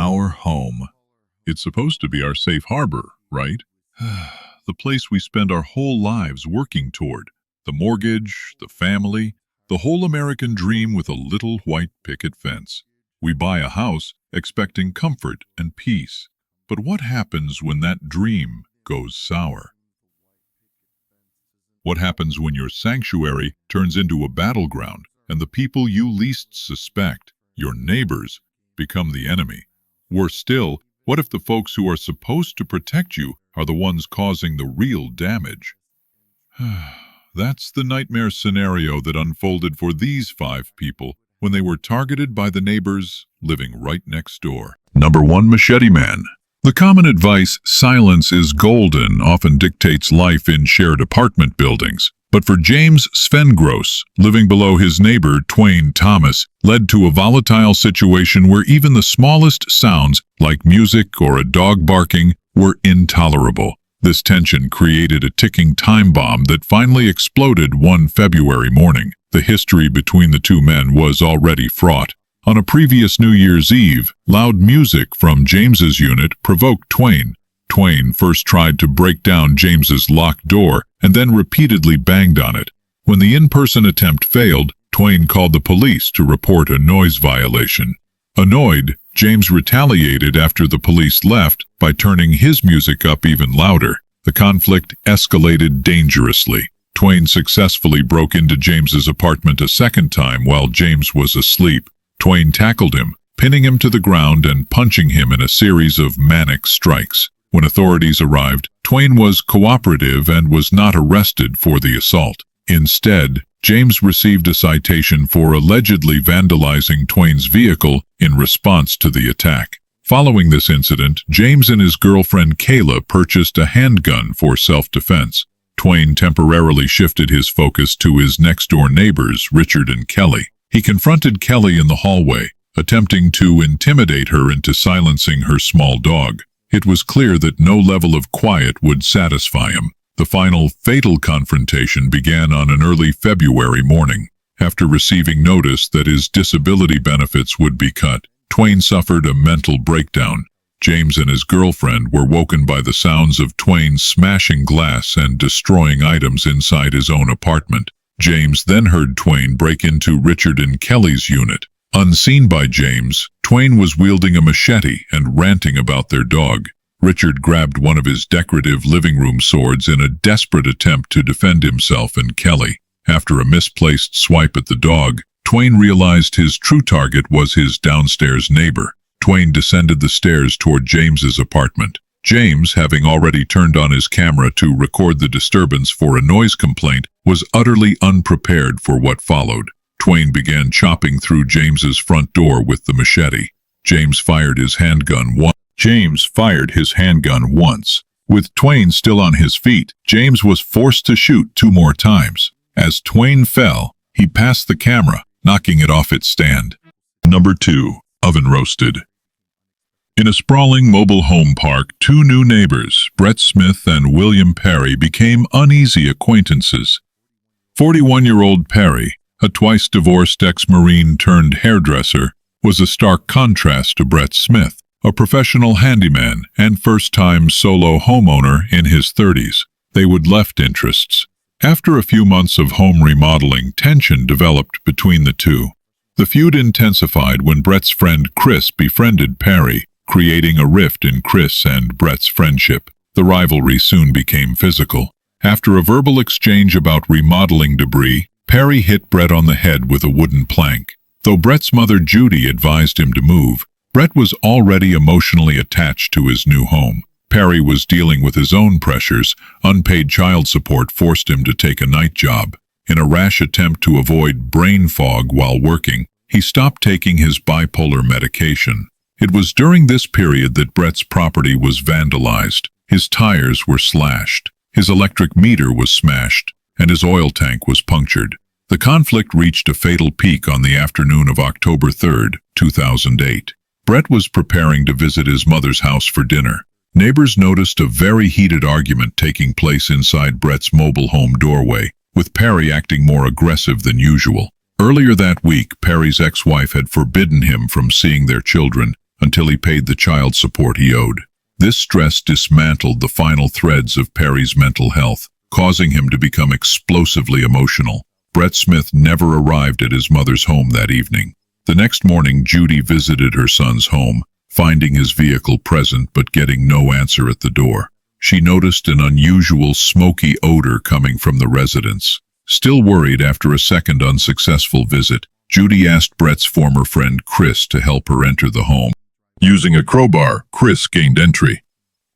Our home. It's supposed to be our safe harbor, right? The place we spend our whole lives working toward. The mortgage, the family, the whole American dream with a little white picket fence. We buy a house expecting comfort and peace. But what happens when that dream goes sour? What happens when your sanctuary turns into a battleground and the people you least suspect, your neighbors, become the enemy? Worse still, what if the folks who are supposed to protect you are the ones causing the real damage? That's the nightmare scenario that unfolded for these 5 people when they were targeted by the neighbors living right next door. Number 1, Machete Man. The common advice, silence is golden, often dictates life in shared apartment buildings. But for James Svengross, living below his neighbor Twain Thomas, led to a volatile situation where even the smallest sounds, like music or a dog barking, were intolerable. This tension created a ticking time bomb that finally exploded one February morning. The history between the two men was already fraught. On a previous New Year's Eve, loud music from James's unit provoked Twain. Twain first tried to break down James's locked door and then repeatedly banged on it. When the in-person attempt failed, Twain called the police to report a noise violation. Annoyed, James retaliated after the police left by turning his music up even louder. The conflict escalated dangerously. Twain successfully broke into James's apartment a second time while James was asleep. Twain tackled him, pinning him to the ground and punching him in a series of manic strikes. When authorities arrived, Twain was cooperative and was not arrested for the assault. Instead, James received a citation for allegedly vandalizing Twain's vehicle in response to the attack. Following this incident, James and his girlfriend Kayla purchased a handgun for self-defense. Twain temporarily shifted his focus to his next-door neighbors, Richard and Kelly. He confronted Kelly in the hallway, attempting to intimidate her into silencing her small dog. It was clear that no level of quiet would satisfy him. The final, fatal confrontation began on an early February morning. After receiving notice that his disability benefits would be cut, Twain suffered a mental breakdown. James and his girlfriend were woken by the sounds of Twain smashing glass and destroying items inside his own apartment. James then heard Twain break into Richard and Kelly's unit. Unseen by James, Twain was wielding a machete and ranting about their dog. Richard grabbed one of his decorative living room swords in a desperate attempt to defend himself and Kelly. After a misplaced swipe at the dog, Twain realized his true target was his downstairs neighbor. Twain descended the stairs toward James's apartment. James, having already turned on his camera to record the disturbance for a noise complaint, was utterly unprepared for what followed. Twain began chopping through James's front door with the machete. James fired his handgun once. With Twain still on his feet, James was forced to shoot 2 more times. As Twain fell, he passed the camera, knocking it off its stand. Number 2. Oven roasted. In a sprawling mobile home park, 2 new neighbors, Brett Smith and William Perry, became uneasy acquaintances. 41-year-old Perry, a twice-divorced ex-Marine turned hairdresser, was a stark contrast to Brett Smith, a professional handyman and first-time solo homeowner in his 30s. They would left interests. After a few months of home remodeling, tension developed between the two. The feud intensified when Brett's friend Chris befriended Perry, creating a rift in Chris and Brett's friendship. The rivalry soon became physical. After a verbal exchange about remodeling debris, Perry hit Brett on the head with a wooden plank. Though Brett's mother Judy advised him to move, Brett was already emotionally attached to his new home. Perry was dealing with his own pressures. Unpaid child support forced him to take a night job. In a rash attempt to avoid brain fog while working, he stopped taking his bipolar medication. It was during this period that Brett's property was vandalized. His tires were slashed, his electric meter was smashed, and his oil tank was punctured. The conflict reached a fatal peak on the afternoon of October 3, 2008. Brett was preparing to visit his mother's house for dinner. Neighbors noticed a very heated argument taking place inside Brett's mobile home doorway, with Perry acting more aggressive than usual. Earlier that week, Perry's ex-wife had forbidden him from seeing their children, until he paid the child support he owed. This stress dismantled the final threads of Perry's mental health, causing him to become explosively emotional. Brett Smith never arrived at his mother's home that evening. The next morning, Judy visited her son's home, finding his vehicle present but getting no answer at the door. She noticed an unusual smoky odor coming from the residence. Still worried after a second unsuccessful visit, Judy asked Brett's former friend Chris to help her enter the home. Using a crowbar, Chris gained entry.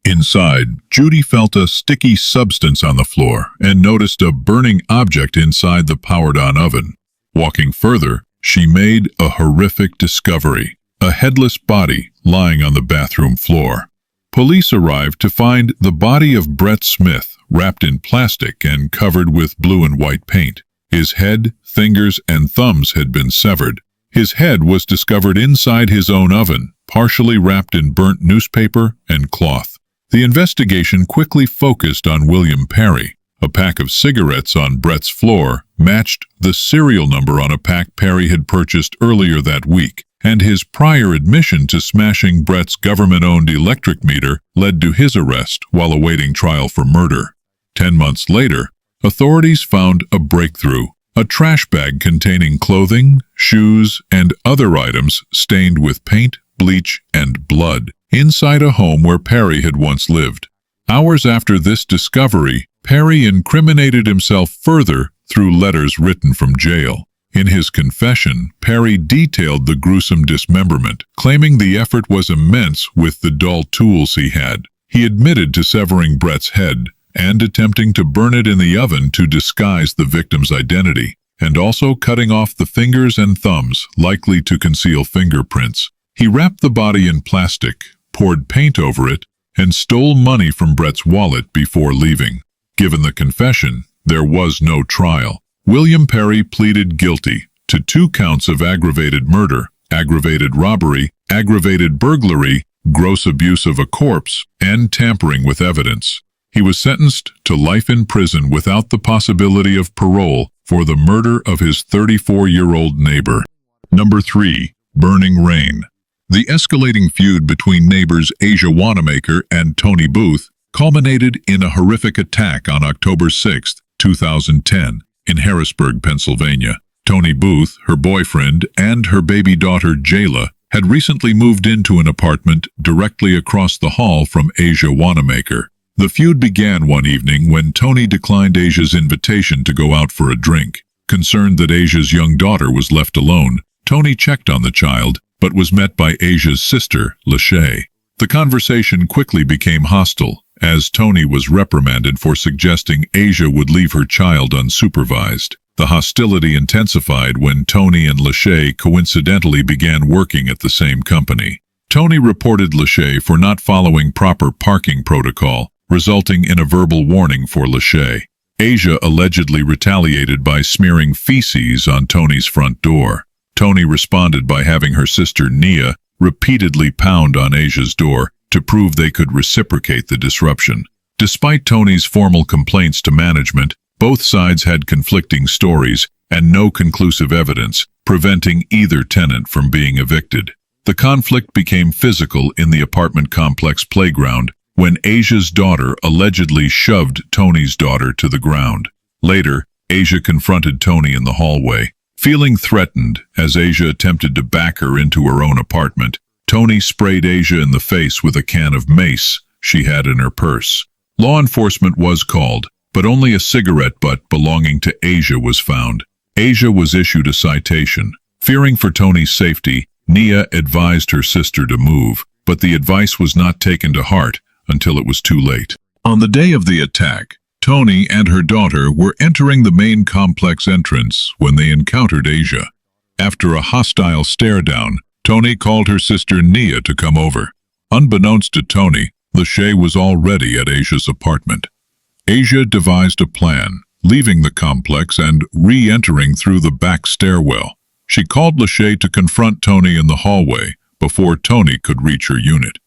Inside, Judy felt a sticky substance on the floor and noticed a burning object inside the powered-on oven. Walking further, she made a horrific discovery: a headless body lying on the bathroom floor. Police arrived to find the body of Brett Smith wrapped in plastic and covered with blue and white paint. His head, fingers, and thumbs had been severed. His head was discovered inside his own oven, partially wrapped in burnt newspaper and cloth. The investigation quickly focused on William Perry. A pack of cigarettes on Brett's floor matched the serial number on a pack Perry had purchased earlier that week, and his prior admission to smashing Brett's government-owned electric meter led to his arrest while awaiting trial for murder. 10 months later, authorities found a breakthrough: a trash bag containing clothing, shoes, and other items stained with paint, bleach, and blood, inside a home where Perry had once lived. Hours after this discovery, Perry incriminated himself further through letters written from jail. In his confession, Perry detailed the gruesome dismemberment, claiming the effort was immense with the dull tools he had. He admitted to severing Brett's head and attempting to burn it in the oven to disguise the victim's identity, and also cutting off the fingers and thumbs, likely to conceal fingerprints. He wrapped the body in plastic, poured paint over it, and stole money from Brett's wallet before leaving. Given the confession, there was no trial. William Perry pleaded guilty to 2 counts of aggravated murder, aggravated robbery, aggravated burglary, gross abuse of a corpse, and tampering with evidence. He was sentenced to life in prison without the possibility of parole for the murder of his 34-year-old neighbor. Number 3. Burning Rain. The escalating feud between neighbors Asia Wanamaker and Tony Booth culminated in a horrific attack on October 6, 2010, in Harrisburg, Pennsylvania. Tony Booth, her boyfriend, and her baby daughter Jayla had recently moved into an apartment directly across the hall from Asia Wanamaker. The feud began one evening when Tony declined Asia's invitation to go out for a drink. Concerned that Asia's young daughter was left alone, Tony checked on the child, but was met by Asia's sister, Lachey. The conversation quickly became hostile, as Tony was reprimanded for suggesting Asia would leave her child unsupervised. The hostility intensified when Tony and Lachey coincidentally began working at the same company. Tony reported Lachey for not following proper parking protocol, resulting in a verbal warning for Lachey. Asia allegedly retaliated by smearing feces on Tony's front door. Tony responded by having her sister Nia repeatedly pound on Asia's door to prove they could reciprocate the disruption. Despite Tony's formal complaints to management, both sides had conflicting stories and no conclusive evidence, preventing either tenant from being evicted. The conflict became physical in the apartment complex playground when Asia's daughter allegedly shoved Tony's daughter to the ground. Later, Asia confronted Tony in the hallway. Feeling threatened as Asia attempted to back her into her own apartment, Tony sprayed Asia in the face with a can of mace she had in her purse. Law enforcement was called, but only a cigarette butt belonging to Asia was found. Asia was issued a citation. Fearing for Tony's safety, Nia advised her sister to move, but the advice was not taken to heart until it was too late. On the day of the attack, Tony and her daughter were entering the main complex entrance when they encountered Asia. After a hostile stare-down, Tony called her sister Nia to come over. Unbeknownst to Tony, Lachey was already at Asia's apartment. Asia devised a plan, leaving the complex and re-entering through the back stairwell. She called Lachey to confront Tony in the hallway before Tony could reach her unit.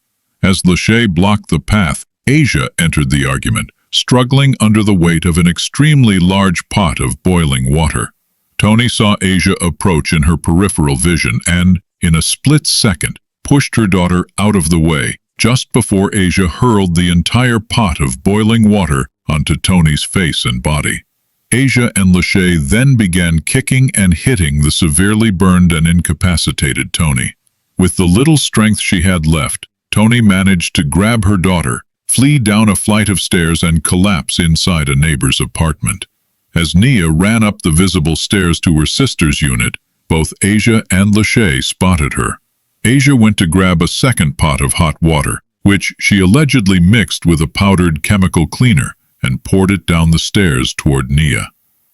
As Lachey blocked the path, Asia entered the argument, struggling under the weight of an extremely large pot of boiling water. Tony saw Asia approach in her peripheral vision and, in a split second, pushed her daughter out of the way, just before Asia hurled the entire pot of boiling water onto Tony's face and body. Asia and Lachey then began kicking and hitting the severely burned and incapacitated Tony. With the little strength she had left, Tony managed to grab her daughter, flee down a flight of stairs and collapse inside a neighbor's apartment. As Nia ran up the visible stairs to her sister's unit, both Asia and Lachey spotted her. Asia went to grab a second pot of hot water, which she allegedly mixed with a powdered chemical cleaner, and poured it down the stairs toward Nia.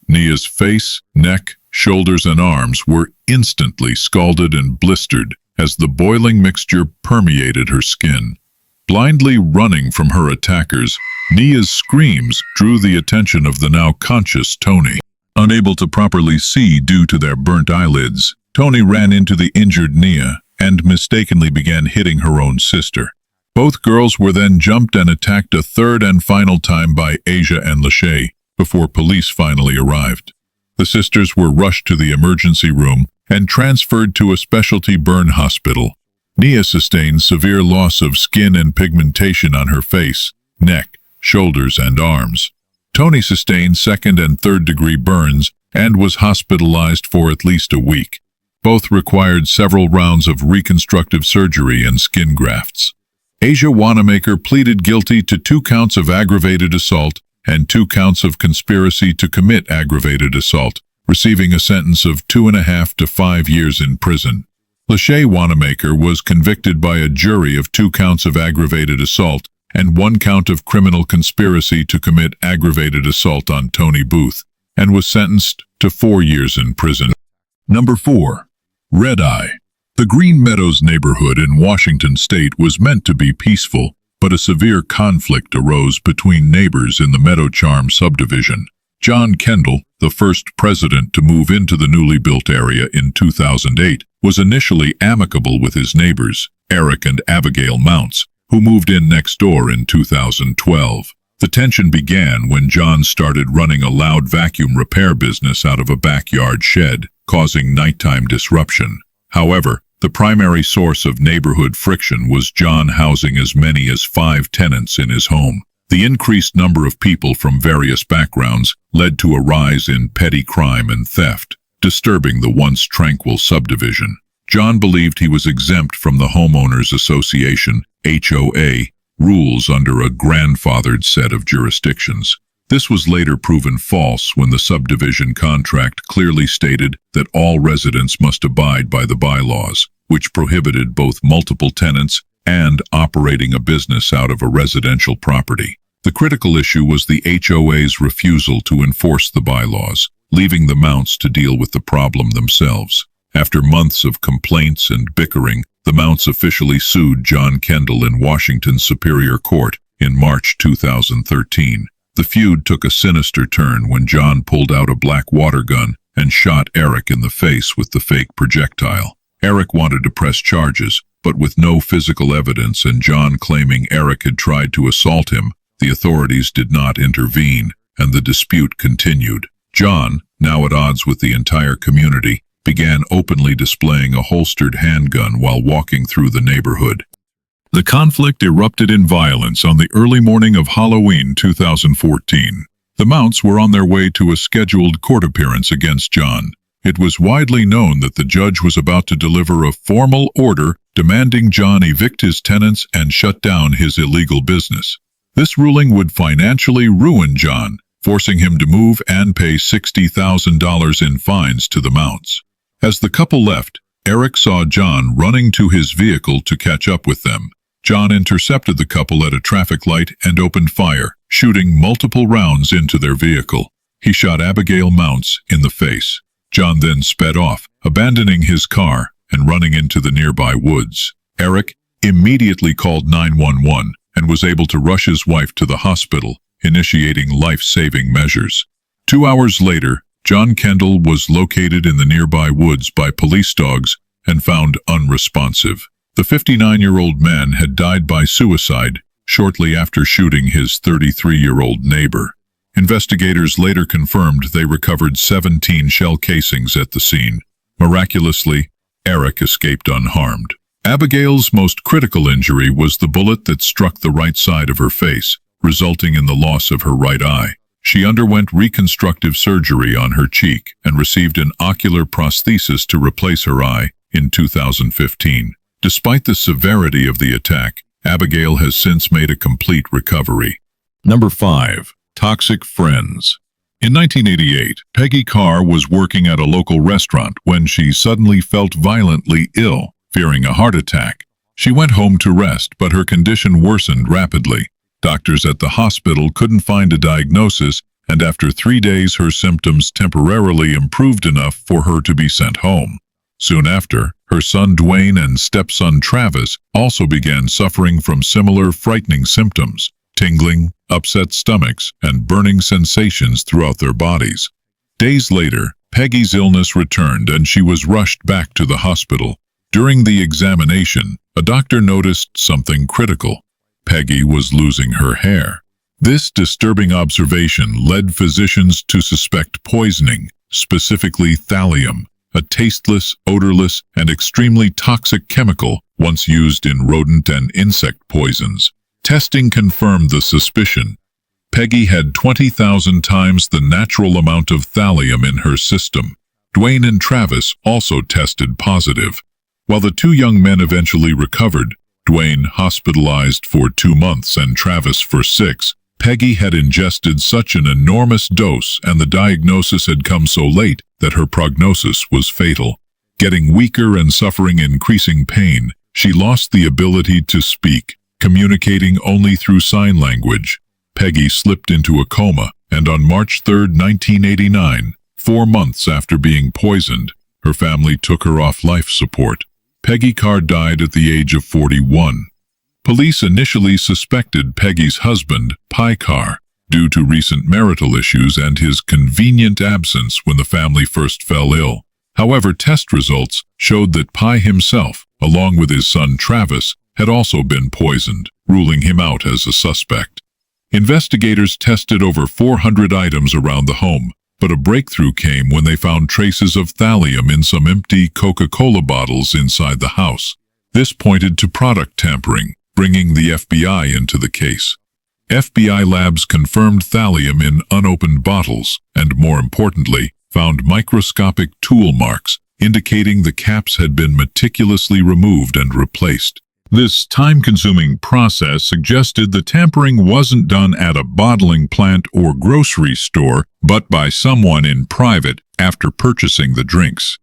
Nia's face, neck, shoulders, and arms were instantly scalded and blistered as the boiling mixture permeated her skin. Blindly running from her attackers, Nia's screams drew the attention of the now conscious Tony. Unable to properly see due to their burnt eyelids, Tony ran into the injured Nia and mistakenly began hitting her own sister. Both girls were then jumped and attacked a third and final time by Asia and Lachey before police finally arrived. The sisters were rushed to the emergency room and transferred to a specialty burn hospital. Nia sustained severe loss of skin and pigmentation on her face, neck, shoulders, and arms. Tony sustained second and third degree burns and was hospitalized for at least a week. Both required several rounds of reconstructive surgery and skin grafts. Asia Wanamaker pleaded guilty to 2 counts of aggravated assault and 2 counts of conspiracy to commit aggravated assault, receiving a sentence of 2.5 to 5 years in prison. Lachey Wanamaker was convicted by a jury of 2 counts of aggravated assault and 1 count of criminal conspiracy to commit aggravated assault on Tony Booth, and was sentenced to 4 years in prison. Number 4. Red Eye. The Green Meadows neighborhood in Washington state was meant to be peaceful, but a severe conflict arose between neighbors in the Meadow Charm subdivision. John Kendall, the first president to move into the newly built area in 2008, was initially amicable with his neighbors, Eric and Abigail Mounts, who moved in next door in 2012. The tension began when John started running a loud vacuum repair business out of a backyard shed, causing nighttime disruption. However, the primary source of neighborhood friction was John housing as many as 5 tenants in his home. The increased number of people from various backgrounds led to a rise in petty crime and theft, disturbing the once tranquil subdivision. John believed he was exempt from the Homeowners Association, HOA, rules under a grandfathered set of jurisdictions. This was later proven false when the subdivision contract clearly stated that all residents must abide by the bylaws, which prohibited both multiple tenants and operating a business out of a residential property. The critical issue was the HOA's refusal to enforce the bylaws, leaving the Mounts to deal with the problem themselves. After months of complaints and bickering, the Mounts officially sued John Kendall in Washington's Superior Court in March 2013. The feud took a sinister turn when John pulled out a black water gun and shot Eric in the face with the fake projectile. Eric wanted to press charges, but with no physical evidence and John claiming Eric had tried to assault him, the authorities did not intervene, and the dispute continued. John, now at odds with the entire community, began openly displaying a holstered handgun while walking through the neighborhood. The conflict erupted in violence on the early morning of Halloween 2014. The Mounts were on their way to a scheduled court appearance against John. It was widely known that the judge was about to deliver a formal order demanding John evict his tenants and shut down his illegal business. This ruling would financially ruin John, forcing him to move and pay $60,000 in fines to the Mounts. As the couple left, Eric saw John running to his vehicle to catch up with them. John intercepted the couple at a traffic light and opened fire, shooting multiple rounds into their vehicle. He shot Abigail Mounts in the face. John then sped off, abandoning his car and running into the nearby woods. Eric immediately called 911 and was able to rush his wife to the hospital, initiating life-saving measures. 2 hours later, John Kendall was located in the nearby woods by police dogs and found unresponsive. The 59-year-old man had died by suicide shortly after shooting his 33-year-old neighbor. Investigators later confirmed they recovered 17 shell casings at the scene. Miraculously, Eric escaped unharmed. Abigail's most critical injury was the bullet that struck the right side of her face, resulting in the loss of her right eye. She underwent reconstructive surgery on her cheek and received an ocular prosthesis to replace her eye in 2015. Despite the severity of the attack, Abigail has since made a complete recovery. Number 5. Toxic friends. In 1988, Peggy Carr was working at a local restaurant when she suddenly felt violently ill, fearing a heart attack. She went home to rest, but her condition worsened rapidly. Doctors at the hospital couldn't find a diagnosis, and after 3 days her symptoms temporarily improved enough for her to be sent home. Soon after, her son Dwayne and stepson Travis also began suffering from similar frightening symptoms: tingling, upset stomachs, and burning sensations throughout their bodies. Days later, Peggy's illness returned and she was rushed back to the hospital. During the examination, a doctor noticed something critical. Peggy was losing her hair. This disturbing observation led physicians to suspect poisoning, specifically thallium, a tasteless, odorless, and extremely toxic chemical once used in rodent and insect poisons. Testing confirmed the suspicion. Peggy had 20,000 times the natural amount of thallium in her system. Dwayne and Travis also tested positive. While the 2 young men eventually recovered, Dwayne hospitalized for 2 months and Travis for 6, Peggy had ingested such an enormous dose and the diagnosis had come so late that her prognosis was fatal. Getting weaker and suffering increasing pain, she lost the ability to speak, communicating only through sign language. Peggy slipped into a coma, and on March 3, 1989, 4 months after being poisoned, her family took her off life support. Peggy Carr died at the age of 41. Police initially suspected Peggy's husband, Pi Carr, due to recent marital issues and his convenient absence when the family first fell ill. However, test results showed that Pi himself, along with his son Travis, had also been poisoned, ruling him out as a suspect. Investigators tested over 400 items around the home, but a breakthrough came when they found traces of thallium in some empty Coca-Cola bottles inside the house. This pointed to product tampering, bringing the FBI into the case. FBI labs confirmed thallium in unopened bottles and, more importantly, found microscopic tool marks, indicating the caps had been meticulously removed and replaced. This time-consuming process suggested the tampering wasn't done at a bottling plant or grocery store, but by someone in private after purchasing the drinks.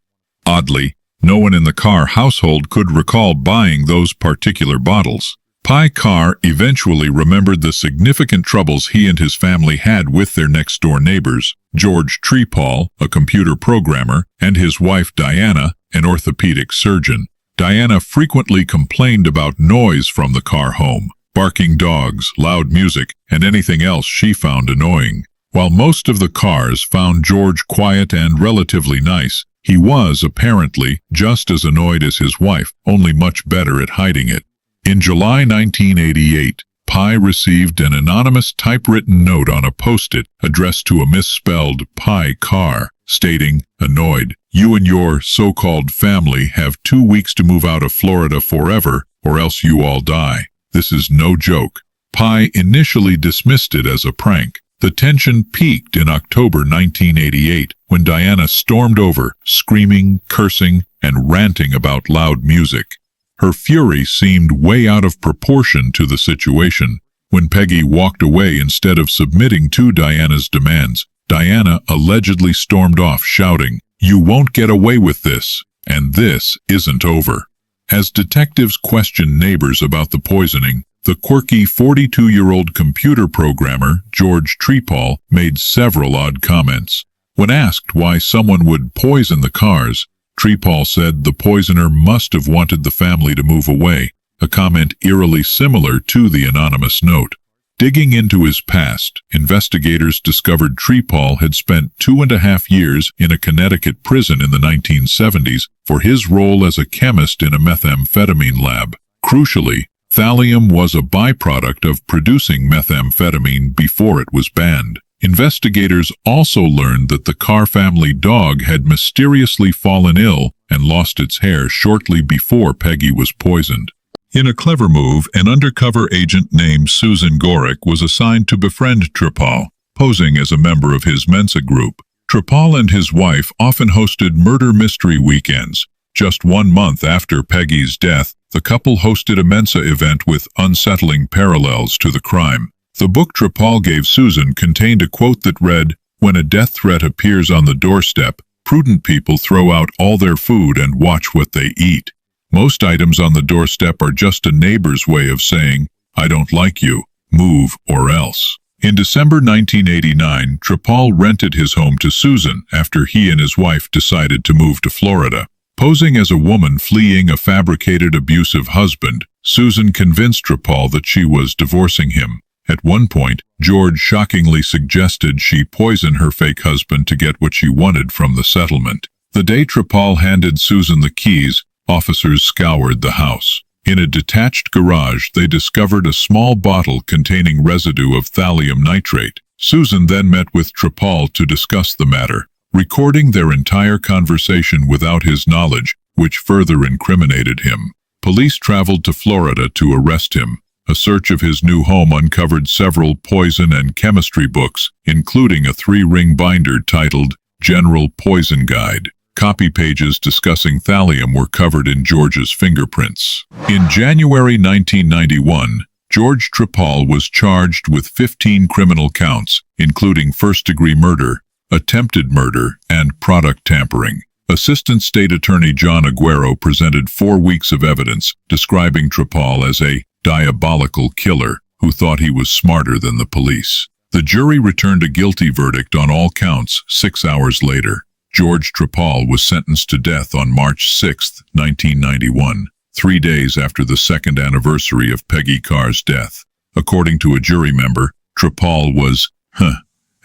Oddly, no one in the Carr household could recall buying those particular bottles. Pi Carr eventually remembered the significant troubles he and his family had with their next-door neighbors, George Trepal, a computer programmer, and his wife Diana, an orthopedic surgeon. Diana frequently complained about noise from the Carr home, barking dogs, loud music, and anything else she found annoying. While most of the Carrs found George quiet and relatively nice, he was, apparently, just as annoyed as his wife, only much better at hiding it. In July 1988, Pi received an anonymous typewritten note on a post-it addressed to a misspelled Pi Carr, stating, "Annoyed. You and your so-called family have 2 weeks to move out of Florida forever, or else you all die. This is no joke." Pi initially dismissed it as a prank. The tension peaked in October 1988 when Diana stormed over, screaming, cursing, and ranting about loud music. Her fury seemed way out of proportion to the situation. When Peggy walked away instead of submitting to Diana's demands, Diana allegedly stormed off shouting, "You won't get away with this, and this isn't over." As detectives questioned neighbors about the poisoning, the quirky 42-year-old computer programmer, George Trepal, made several odd comments. When asked why someone would poison the Carrs, Trepal said the poisoner must have wanted the family to move away, a comment eerily similar to the anonymous note. Digging into his past, investigators discovered Trepal had spent 2.5 years in a Connecticut prison in the 1970s for his role as a chemist in a methamphetamine lab. Crucially, thallium was a byproduct of producing methamphetamine before it was banned. Investigators also learned that the Carr family dog had mysteriously fallen ill and lost its hair shortly before Peggy was poisoned. In a clever move, an undercover agent named Susan Gorick was assigned to befriend Trepal, posing as a member of his Mensa group. Trepal and his wife often hosted murder mystery weekends. Just 1 month after Peggy's death, the couple hosted a Mensa event with unsettling parallels to the crime. The book Trepal gave Susan contained a quote that read, "When a death threat appears on the doorstep, prudent people throw out all their food and watch what they eat. Most items on the doorstep are just a neighbor's way of saying, 'I don't like you, move or else.'" In December 1989, Trepal rented his home to Susan after he and his wife decided to move to Florida. Posing as a woman fleeing a fabricated abusive husband, Susan convinced Trepal that she was divorcing him. At one point, George shockingly suggested she poison her fake husband to get what she wanted from the settlement. The day Trepal handed Susan the keys, officers scoured the house. In a detached garage, they discovered a small bottle containing residue of thallium nitrate. Susan then met with Trepal to discuss the matter, recording their entire conversation without his knowledge, which further incriminated him. Police traveled to Florida to arrest him. A search of his new home uncovered several poison and chemistry books, including a 3-ring binder titled General Poison Guide. Copy pages discussing thallium were covered in George's fingerprints. In January 1991, George Trepal was charged with 15 criminal counts, including first-degree murder, attempted murder, and product tampering. Assistant State Attorney John Aguero presented 4 weeks of evidence describing Trepal as a diabolical killer who thought he was smarter than the police. The jury returned a guilty verdict on all counts 6 hours later. George Trepal was sentenced to death on March 6, 1991, 3 days after the second anniversary of Peggy Carr's death. According to a jury member, Trepal was,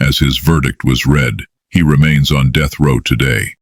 as his verdict was read. He remains on death row today.